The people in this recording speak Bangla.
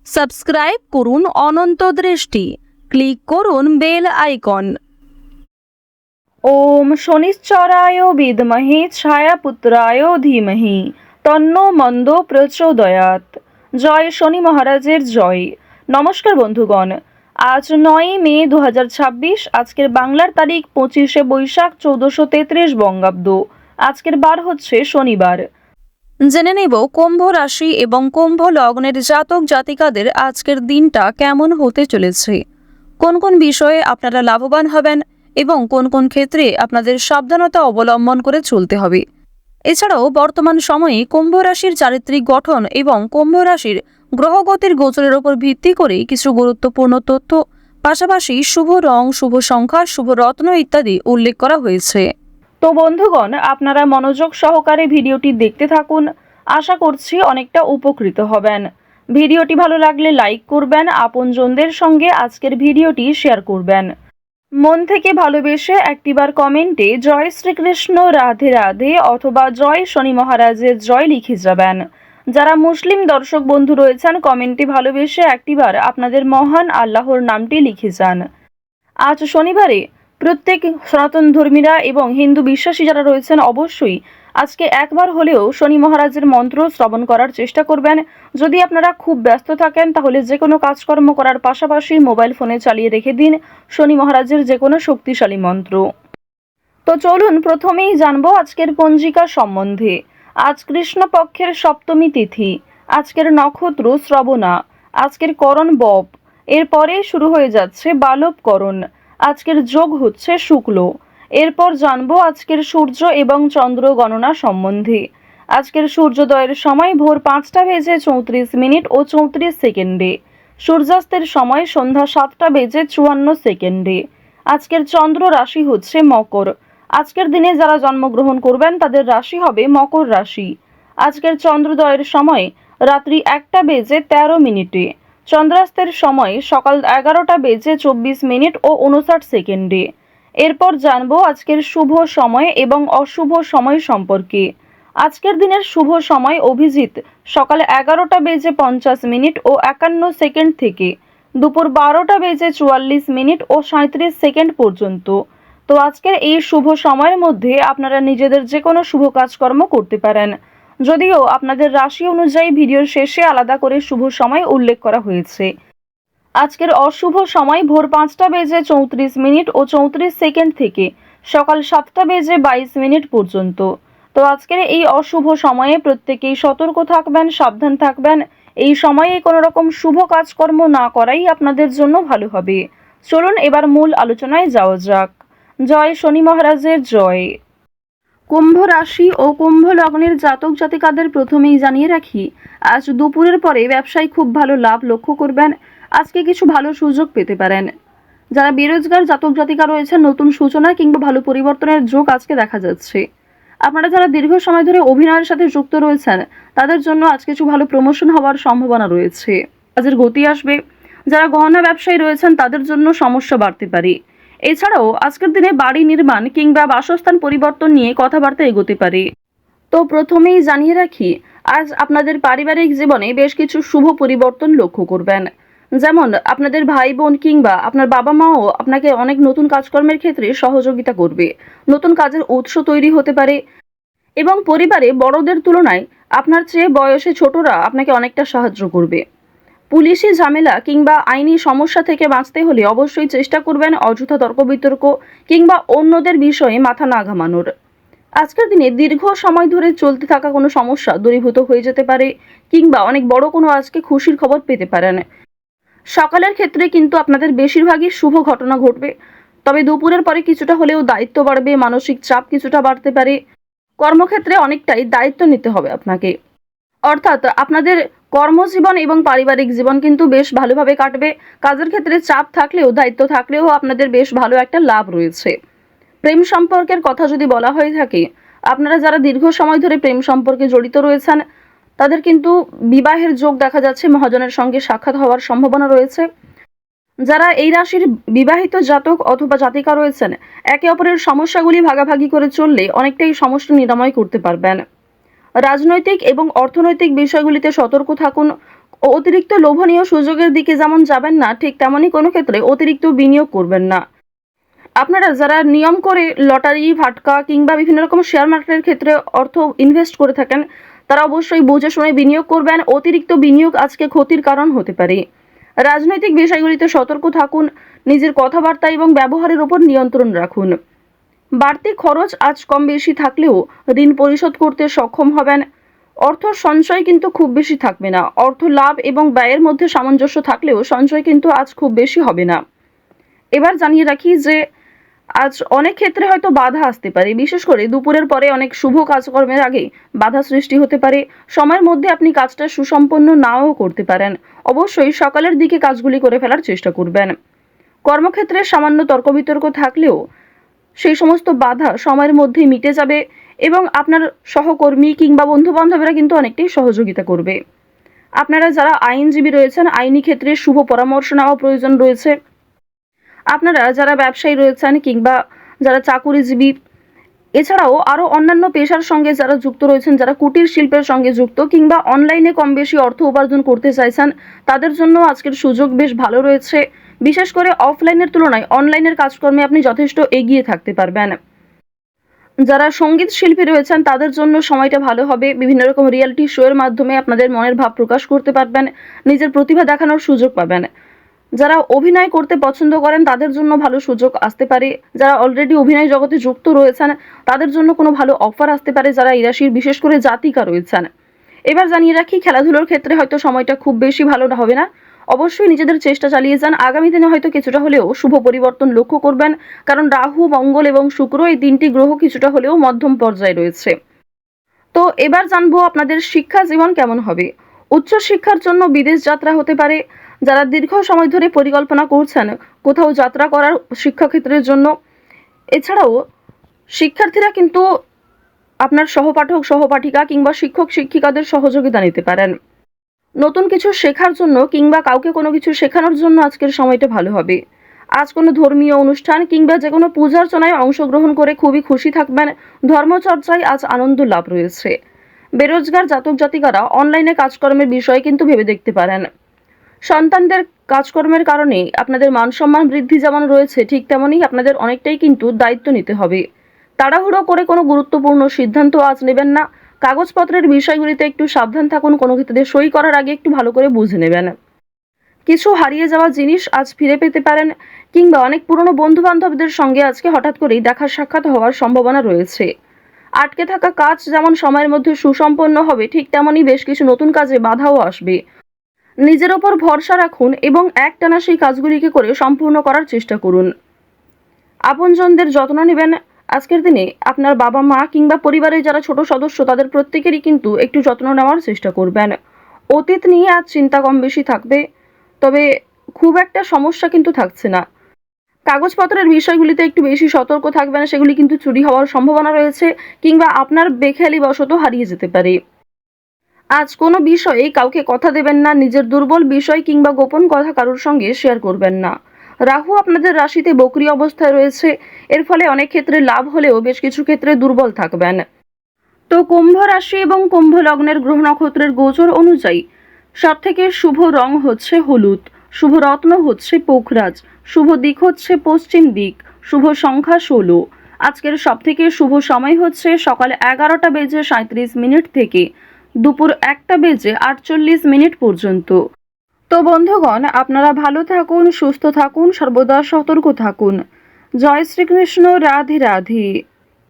সাবস্ক্রাইব করুন অনন্ত দৃষ্টি, ক্লিক করুন বেল আইকন। ওম শনিশ্চরায় বিদ্মহে ছায়াপুত্রায় ধীমহি তন্নো মন্দ প্রচোদয়াৎ। জয় শনি মহারাজের জয়। নমস্কার বন্ধুগণ, আজ 9 মে 2026। আজকের বাংলার তারিখ 25শে বৈশাখ 1433 বঙ্গাব্দ। আজকের বার হচ্ছে শনিবার। জেনে নেব কুম্ভ রাশি এবং কুম্ভ লগ্নের জাতক জাতিকাদের আজকের দিনটা কেমন হতে চলেছে, কোন কোন বিষয়ে আপনারা লাভবান হবেন এবং কোন কোন ক্ষেত্রে আপনাদের সাবধানতা অবলম্বন করে চলতে হবে। এছাড়াও বর্তমান সময়ে কুম্ভ রাশির চারিত্রিক গঠন এবং কুম্ভ রাশির গ্রহগতির গোচরের উপর ভিত্তি করে কিছু গুরুত্বপূর্ণ তথ্য, পাশাপাশি শুভ রং, শুভ সংখ্যা, শুভ রত্ন ইত্যাদি উল্লেখ করা হয়েছে। তো বন্ধুগণ, আপনারা মনোযোগ সহকারে ভিডিওটি দেখতে থাকুন। আশা করছি অনেকটা উপকৃত হবেন। ভিডিওটি ভালো লাগলে লাইক করবেন, আপনজনদের সঙ্গে আজকের ভিডিওটি শেয়ার করবেন। মন থেকে ভালোবেসে একটিবার কমেন্টে জয় শ্রীকৃষ্ণ, রাধে রাধে অথবা জয় শনি মহারাজের জয় লিখে যাবেন। যারা মুসলিম দর্শক বন্ধু রয়েছেন, কমেন্টে ভালোবেসে একটিবার আপনাদের মহান আল্লাহর নামটি লিখে যান। আজ শনিবারে প্রত্যেক সনাতন ধর্মীরা এবং হিন্দু বিশ্বাসী যারা রয়েছেন অবশ্যই আজকে একবার হলেও শনি মহারাজের মন্ত্র শ্রবণ করার চেষ্টা করবেন। যদি আপনারা খুব ব্যস্ত থাকেন তাহলে যে কোনো কাজকর্ম করার পাশাপাশি মোবাইল ফোনে চালিয়ে রেখে দিন শনি মহারাজের যে কোনো শক্তিশালী মন্ত্র। তো চলুন প্রথমেই জানবো আজকের পঞ্জিকা সম্বন্ধে। আজ কৃষ্ণপক্ষের সপ্তমী তিথি, আজকের নক্ষত্র শ্রবণা, আজকের করণ বব, এরপরে শুরু হয়ে যাচ্ছে বালবকরণ, আজকের যোগ হচ্ছে শুক্ল। এরপর জানবো আজকের সূর্য এবং চন্দ্র গণনা সম্বন্ধে। আজকের সূর্যোদয়ের সময় ভোর 5টা বেজে 34 মিনিট ও 34 সেকেন্ডে, সূর্যাস্তের সময় সন্ধ্যা 7টা বেজে 54 সেকেন্ডে। আজকের চন্দ্র রাশি হচ্ছে মকর। আজকের দিনে যারা জন্মগ্রহণ করবেন তাদের রাশি হবে মকর রাশি। আজকের চন্দ্রোদয়ের সময় রাত্রি 1টা বেজে 13 মিনিটে, চন্দ্রাস্তের সময় সকাল 11টা বেজে 24 মিনিট ও 59 সেকেন্ডে। এরপর জানবো আজকের শুভ সময় এবং অশুভ সময় সম্পর্কে। আজকের দিনের শুভ সময় অভিজিৎ সকাল 11টা বেজে 50 মিনিট ও 51 সেকেন্ড থেকে দুপুর 12টা বেজে 44 মিনিট ও 37 সেকেন্ড পর্যন্ত। তো আজকের এই শুভ সময়ের মধ্যে আপনারা নিজেদের যে কোনো শুভ কাজকর্ম করতে পারেন, যদিও আপনাদের রাশি অনুযায়ী ভিডিওর শেষে আলাদা করে শুভ সময় উল্লেখ করা হয়েছে। আজকের অশুভ সময় ভোর 5টা বেজে 34 মিনিট ও 34 সেকেন্ড থেকে সকাল 7টা বেজে 22 মিনিট পর্যন্ত। তো আজকের এই অশুভ সময়ে প্রত্যেকেই সতর্ক থাকবেন, সাবধান থাকবেন। এই সময়ে কোনো রকম শুভ কাজকর্ম না করাই আপনাদের জন্য ভালো হবে। চলুন এবার মূল আলোচনায় যাওয়া যাক। জয় শনি মহারাজের জয়। কুম্ভ রাশি ও কুম্ভ লগ্নের জাতক জাতিকাদের প্রথমেই জানিয়ে রাখি, আজ দুপুরের পরে ব্যবসায় খুব ভালো লাভ লক্ষ্য করবেন। আজকে কিছু ভালো সুযোগ পেতে পারেন। যারা বেরোজগার জাতক জাতিকা রয়েছেন, নতুন সূচনা কিংবা ভালো পরিবর্তনের যোগ আজকে দেখা যাচ্ছে। আপনারা যারা দীর্ঘ সময় ধরে অভিনয়ের সাথে যুক্ত রয়েছেন তাদের জন্য আজ কিছু ভালো প্রমোশন হওয়ার সম্ভাবনা রয়েছে, কাজের গতি আসবে। যারা গহনা ব্যবসায়ী রয়েছেন তাদের জন্য সমস্যা বাড়তে পারে। এছাড়াও আজকের দিনে বাড়ি নির্মাণ কিংবা বাসস্থান পরিবর্তন নিয়ে কথাবার্তা এগোতে পারে। তো প্রথমেই জানিয়ে রাখি, আজ আপনাদের পারিবারিক জীবনে বেশ কিছু শুভ পরিবর্তন লক্ষ্য করবেন। যেমন আপনাদের ভাই বোন কিংবা আপনার বাবা মাও আপনাকে অনেক নতুন কাজকর্মের ক্ষেত্রে সহযোগিতা করবে। নতুন কাজের উৎস তৈরি হতে পারে এবং পরিবারে বড়দের তুলনায় আপনার চেয়ে বয়সে ছোটরা আপনাকে অনেকটা সাহায্য করবে। পুলিশি ঝামেলা কিংবা আইনি সমস্যা থেকে বাঁচতে হলে অবশ্যই চেষ্টা করবেন অযথা তর্ক বিতর্ক কিংবা অন্যদের বিষয়ে মাথা না ঘামানোর। আজকের দিনে দীর্ঘ সময় ধরে চলতে থাকা কোনো সমস্যা দূরীভূত হয়ে যেতে পারে কিংবা অনেক বড় কোনো আজকে খুশির খবর পেতে পারেন। সকালের ক্ষেত্রে কিন্তু আপনাদের বেশিরভাগই শুভ ঘটনা ঘটবে, তবে দুপুরের পরে কিছুটা হলেও দায়িত্ব বাড়বে, মানসিক চাপ কিছুটা বাড়তে পারে। কর্মক্ষেত্রে অনেকটাই দায়িত্ব নিতে হবে আপনাকে, অর্থাৎ আপনাদের কর্মজীবন এবং পারিবারিক জীবন কিন্তু বেশ ভালোভাবে কাটবে। কাজের ক্ষেত্রে চাপ থাকলেও দায়িত্ব থাকলেও আপনাদের বেশ ভালো একটা লাভ রয়েছে। প্রেম সম্পর্কের কথা যদি বলা হয়ে থাকে, আপনারা যারা দীর্ঘ সময় ধরে প্রেম সম্পর্কে জড়িত রয়েছেন তাদের কিন্তু বিবাহের যোগ দেখা যাচ্ছে, মহাজনের সঙ্গে সাক্ষাৎ হওয়ার সম্ভাবনা রয়েছে। যারা এই রাশির বিবাহিত জাতক অথবা জাতিকা রয়েছেন, একে অপরের সমস্যাগুলি ভাগাভাগি করে চললে অনেকটাই সমস্যা নিরাময় করতে পারবেন। রাজনৈতিক এবং অর্থনৈতিক বিষয়গুলিতে সতর্ক থাকুন। ও অতিরিক্ত লোভনীয় সুযোগের দিকে যেমন যাবেন না, ঠিক তেমনই কোনো ক্ষেত্রে অতিরিক্ত বিনিয়োগ করবেন না। আপনারা যারা নিয়ম করে লটারি, ফাটকা কিংবা বিভিন্ন রকম শেয়ার মার্কেটের ক্ষেত্রে অর্থ ইনভেস্ট করে থাকেন, তারা অবশ্যই বুঝে শুনে বিনিয়োগ করবেন। অতিরিক্ত বিনিয়োগ আজকে ক্ষতির কারণ হতে পারে। রাজনৈতিক বিষয়গুলিতে সতর্ক থাকুন। নিজের কথাবার্তা এবং ব্যবহারের উপর নিয়ন্ত্রণ রাখুন। বাড়তি খরচ আজ কম বেশি থাকলেও ঋণ পরিশোধ করতে সক্ষম হবেন। অর্থ সঞ্চয় কিন্তু খুব বেশি থাকবে না। অর্থ লাভ এবং ব্যয়ের মধ্যে সামঞ্জস্য থাকলেও সঞ্চয় কিন্তু আজ খুব বেশি হবে না। এবার জানিয়ে রাখি যে আজ অনেক ক্ষেত্রে হয়তো বাধা আসতে পারে, বিশেষ করে দুপুরের পরে অনেক শুভ কাজকর্মের আগে বাধা সৃষ্টি হতে পারে। সময়ের মধ্যে আপনি কাজটা সুসম্পন্ন নাও করতে পারেন। অবশ্যই সকালের দিকে কাজগুলি করে ফেলার চেষ্টা করবেন। কর্মক্ষেত্রে সামান্য তর্ক বিতর্ক থাকলেও সেই সমস্ত বাধা সময়ের মধ্যেই মিটে যাবে এবং আপনার সহকর্মী কিংবা বন্ধু বান্ধবেরা কিন্তু অনেকটাই সহযোগিতা করবে। আপনারা যারা আইনজীবী রয়েছেন, আইনি ক্ষেত্রে শুভ পরামর্শ নেওয়া প্রয়োজন রয়েছে। আপনারা যারা ব্যবসায়ী রয়েছেন কিংবা যারা চাকুরিজীবী, এছাড়াও আরও অন্যান্য পেশার সঙ্গে যারা যুক্ত রয়েছেন, যারা কুটির শিল্পের সঙ্গে যুক্ত কিংবা অনলাইনে কম বেশি অর্থ উপার্জন করতে চাইছেন, তাদের জন্য আজকের সুযোগ বেশ ভালো রয়েছে। বিশেষ করে অফলাইনের তুলনায় অনলাইনের কাজকর্মে আপনি যথেষ্ট এগিয়ে থাকতে পারবেন। যারা সঙ্গীত শিল্পী রয়েছেন তাদের জন্য সময়টা ভালো হবে। বিভিন্ন রকম রিয়েলিটি শোয়ের মাধ্যমে আপনাদের মনের ভাব প্রকাশ করতে পারবেন, নিজের প্রতিভা দেখানোর সুযোগ পাবেন। যারা অভিনয় করতে পছন্দ করেন তাদের জন্য ভালো সুযোগ আসতে পারে। যারা অলরেডি অভিনয় জগতে যুক্ত রয়েছেন তাদের জন্য কোনো ভালো অফার আসতে পারে, যারা এই রাশির বিশেষ করে জাতিকা রয়েছেন। এবার জানিয়ে রাখি, খেলাধুলোর ক্ষেত্রে হয়তো সময়টা খুব বেশি ভালো হবে না। অবশ্যই নিজেদের চেষ্টা চালিয়ে যান। আগামী দিনে হয়তো কিছুটা হলেও শুভ পরিবর্তন লক্ষ্য করবেন, কারণ রাহু, মঙ্গল এবং শুক্র এই তিনটি গ্রহ কিছুটা হলেও মধ্যম পর্যায়ে রয়েছে। তো এবার জানবো আপনাদের শিক্ষা জীবন কেমন হবে। উচ্চ শিক্ষার জন্য বিদেশ যাত্রা হতে পারে। যারা দীর্ঘ সময় ধরে পরিকল্পনা করছেন কোথাও যাত্রা করার শিক্ষাক্ষেত্রের জন্য, এছাড়াও শিক্ষার্থীরা কিন্তু আপনার সহপাঠক, সহপাঠিকা কিংবা শিক্ষক, শিক্ষিকাদের সহযোগিতা নিতে পারেন। নতুন কিছু শেখার জন্য কিংবা কাউকে কোনো কিছু শেখানোর জন্য আজকের সময়টা ভালো হবে। আজ কোনো ধর্মীয় অনুষ্ঠান কিংবা যে কোনো পূজার্চনায় অংশগ্রহণ করে খুবই খুশি থাকবেন। ধর্মচর্চায় আজ আনন্দ লাভ রয়েছে। বেরোজগার জাতক জাতিকারা অনলাইনে কাজকর্মের বিষয়ে কিন্তু ভেবে দেখতে পারেন। সন্তানদের কাজকর্মের কারণে আপনাদের মান সম্মান বৃদ্ধি যেমন রয়েছে, ঠিক তেমনই আপনাদের অনেকটাই কিন্তু দায়িত্ব নিতে হবে। তাড়াহুড়ো করে কোনো গুরুত্বপূর্ণ সিদ্ধান্ত আজ নেবেন না। কাগজপত্রের বিষয়গুলিতে একটু সাবধান থাকুন। কোনো ক্ষেত্রে সই করার আগে একটু ভালো করে বুঝে নেবেন। কিছু হারিয়ে যাওয়া জিনিস আজ ফিরে পেতে পারেন কিংবা অনেক পুরনো বন্ধু বান্ধবদের সঙ্গে আজকে হঠাৎ করেই দেখা সাক্ষাৎ হওয়ার সম্ভাবনা রয়েছে। আটকে থাকা কাজ যেমন সময়ের মধ্যে সুসম্পন্ন হবে, ঠিক তেমনই বেশ কিছু নতুন কাজে বাধাও আসবে। নিজের ওপর ভরসা রাখুন এবং একটানা সেই কাজগুলিকে করে সম্পূর্ণ করার চেষ্টা করুন। আপনজনদের যত্ন নেবেন। আজকের দিনে আপনার বাবা মা কিংবা পরিবারের যারা ছোট সদস্য তাদের প্রত্যেকেরই কিন্তু একটু যত্ন নেওয়ার চেষ্টা করবেন। অতীত নিয়ে আজ চিন্তা কম বেশি থাকবে, তবে খুব একটা সমস্যা কিন্তু থাকছে না। কাগজপত্রের বিষয়গুলিতে একটু বেশি সতর্ক থাকবেন, সেগুলি কিন্তু চুরি হওয়ার সম্ভাবনা রয়েছে কিংবা আপনার বেখেয়ালি বশত হারিয়ে যেতে পারে। আজ কোনো বিষয়ে কাউকে কথা দেবেন না। নিজের দুর্বল বিষয় কিংবা গোপন কথা কারোর সঙ্গে শেয়ার করবেন না। রাহু আপনাদের রাশিতে বক্রী অবস্থায় রয়েছে। এর ফলে অনেক ক্ষেত্রে লাভ হলেও বেশ কিছু ক্ষেত্রে দুর্বল থাকবেন। তো কুম্ভ রাশি এবং কুম্ভ লগ্নের গ্রহ নক্ষত্রের গোচর অনুযায়ী সবথেকে শুভ রং হচ্ছে হলুদ, শুভ রত্ন হচ্ছে পোখরাজ, শুভ দিক হচ্ছে পশ্চিম দিক, শুভ সংখ্যা 16। আজকের সবথেকে শুভ সময় হচ্ছে সকাল 11:37 থেকে দুপুর 1:48 পর্যন্ত। তো বন্ধুগণ, আপনারা ভালো থাকুন, সুস্থ থাকুন, সর্বদা সতর্ক থাকুন। জয় শ্রীকৃষ্ণ। রাধে রাধে।